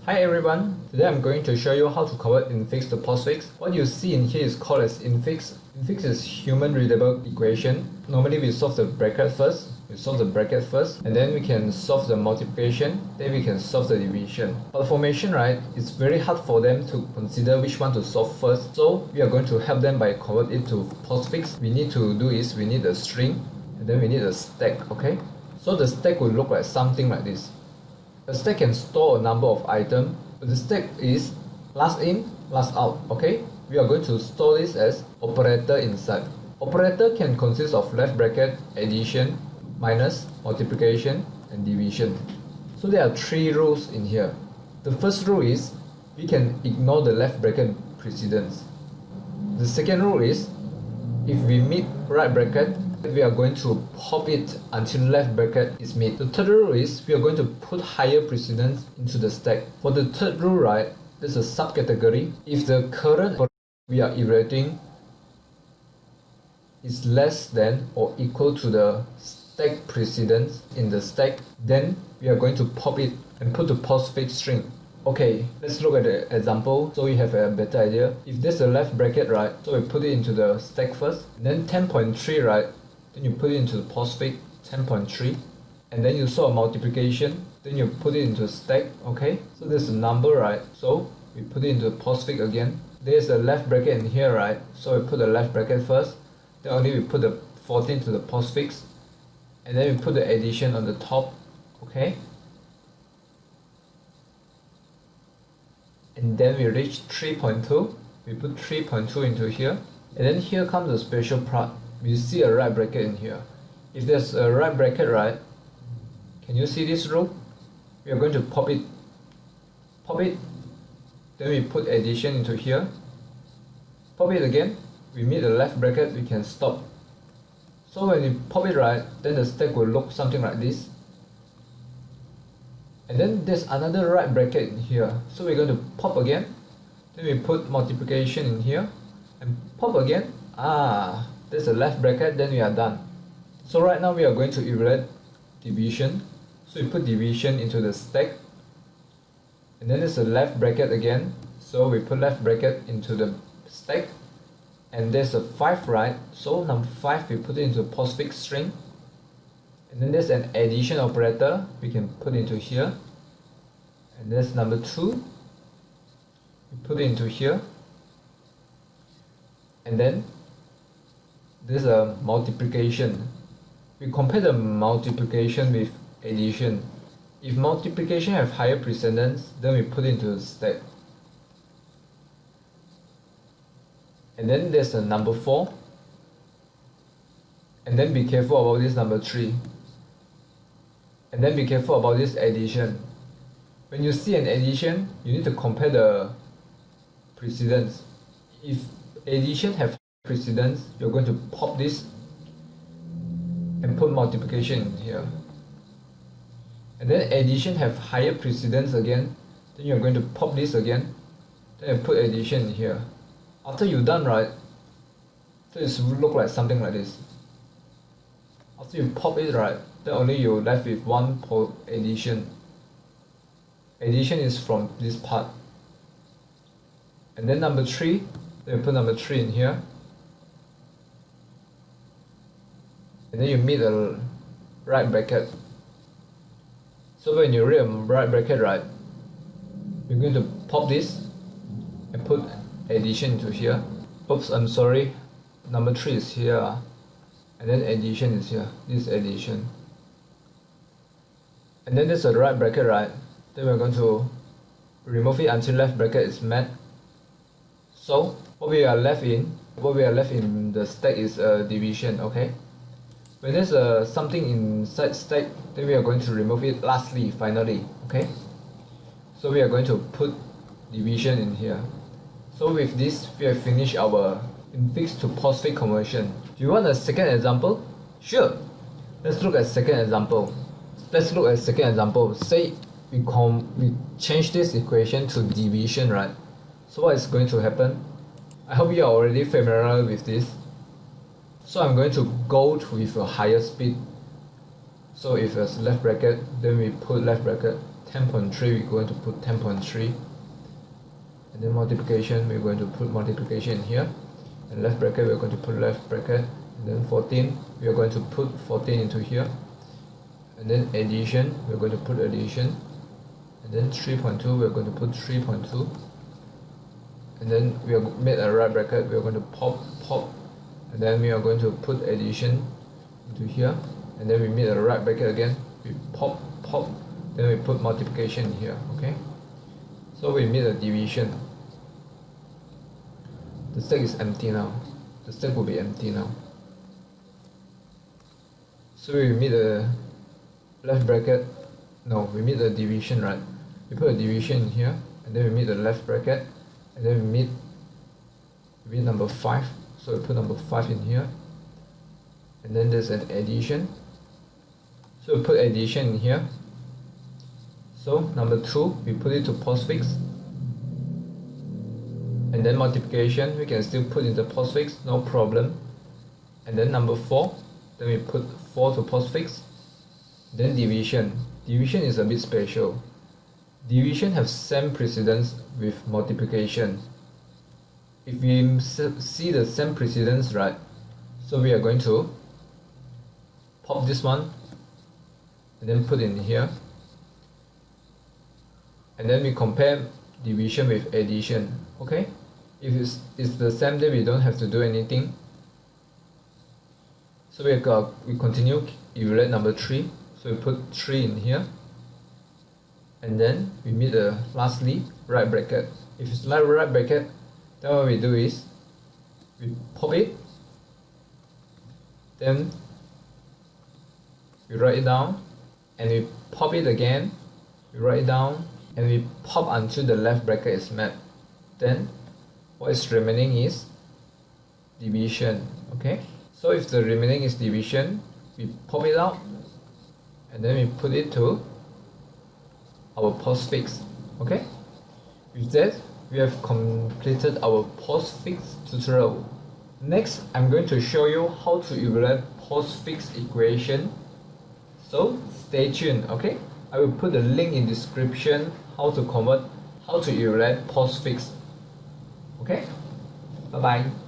Hi everyone, today I'm going to show you how to convert infix to postfix. What you see in here is called as infix. Infix is human readable equation. Normally we solve the bracket first. And then we can solve the multiplication, then we can solve the division. For the formation, right, it's very hard for them to consider which one to solve first. So we are going to help them by convert it to postfix. We need to do is we need a string and then we need a stack, okay? So the stack will look like something like this. A stack can store a number of items, but the stack is last in, last out, okay? We are going to store this as operator inside. Operator can consist of left bracket, addition, minus, multiplication, and division. So there are three rules in here. The first rule is we can ignore the left bracket precedence. The second rule is if we meet right bracket, we are going to pop it until left bracket is met. The third rule is we are going to put higher precedence into the stack. For the third rule, right, there's a subcategory. If the current we are evaluating is less than or equal to the stack precedence in the stack, then we are going to pop it and put the postfix string. Okay, let's look at the example so we have a better idea. If there's a left bracket, right, so we put it into the stack first, and then 10.3, right, then you put it into the postfix 10.3, and then you saw a multiplication, then you put it into stack, okay? So there's a number, right? So we put it into the postfix again. There's a left bracket in here, right? So we put the left bracket first, then only we put the 14 to the postfix, and then we put the addition on the top, okay? And then we reach 3.2, we put 3.2 into here, and then here comes the special part. We see a right bracket in here. If there's a right bracket, right, can you see this rule? We are going to pop it, then we put addition into here, pop it again, we meet the left bracket, we can stop. So when you pop it, right, then the stack will look something like this. And then there's another right bracket in here, so we're going to pop again, then we put multiplication in here, and pop again. There's a left bracket, then we are done. So right now we are going to evaluate division, so we put division into the stack, and then there's a left bracket again, so we put left bracket into the stack, and there's a 5, right, so number 5 we put it into a postfix string. And then there's an addition operator we can put into here, and there's number 2, we put it into here, and then there's a multiplication. We compare the multiplication with addition. If multiplication have higher precedence, then we put it into the stack. And then there's a number 4, and then be careful about this number 3. And then be careful about this addition. When you see an addition, you need to compare the precedence. If addition have precedence, you're going to pop this and put multiplication in here. And then addition have higher precedence again, then you're going to pop this again, then you put addition in here. After you're done, right, so it should look like something like this. After you pop it, right, then only you're left with one addition. Addition is from this part. And then number 3, then you put number 3 in here. And then you meet a right bracket. So when you read a right bracket, right, you're going to pop this and put addition into here. Oops, I'm sorry, number 3 is here, and then addition is here. This is addition. And then there's a right bracket, right, then we're going to remove it until left bracket is met. So what we are left in the stack is a division, okay? When there's something inside stack, then we are going to remove it lastly, finally, okay? So we are going to put division in here. So with this, we have finished our infix to postfix conversion. Do you want a second example? Sure. Let's look at second example. Say we change this equation to division, right? So what is going to happen? I hope you are already familiar with this. So I'm going to go with a higher speed. So if it's left bracket, then we put left bracket. 10.3, we're going to put 10.3. And then multiplication, we're going to put multiplication in here. And left bracket, we're going to put left bracket. And then 14, we are going to put 14 into here. And then addition, we're going to put addition. And then 3.2, we're going to put 3.2. And then we have made a right bracket, we are going to pop. And then we are going to put addition into here. And then we made a right bracket again, we pop. Then we put multiplication in here, okay? So we made a division. The stack is empty now. The stack will be empty now. So we made a left bracket. No, we made a division, right? We put a division in here, and then we made the left bracket, and then we made number 5. So we put number 5 in here, and then there's an addition. So we put addition in here. So number 2, we put it to postfix. And then multiplication, we can still put in the postfix, no problem. And then number 4, then we put 4 to postfix. Then division. Division is a bit special. Division have same precedence with multiplication. If we see the same precedence, right, so we are going to pop this one and then put in here. And then we compare division with addition, okay? If it's the same, then we don't have to do anything. So we continue evaluate number 3. So we put 3 in here. And then we meet the lastly right bracket. If it's right bracket, then what we do is we pop it. Then we write it down. And we pop it again. We write it down. And we pop until the left bracket is met. Then what is remaining is division, okay? So if the remaining is division, we pop it out and then we put it to our postfix, okay? With that, we have completed our postfix tutorial. Next, I'm going to show you how to evaluate postfix equation. So stay tuned, okay? I will put the link in description how to evaluate postfix. Okay? Bye bye.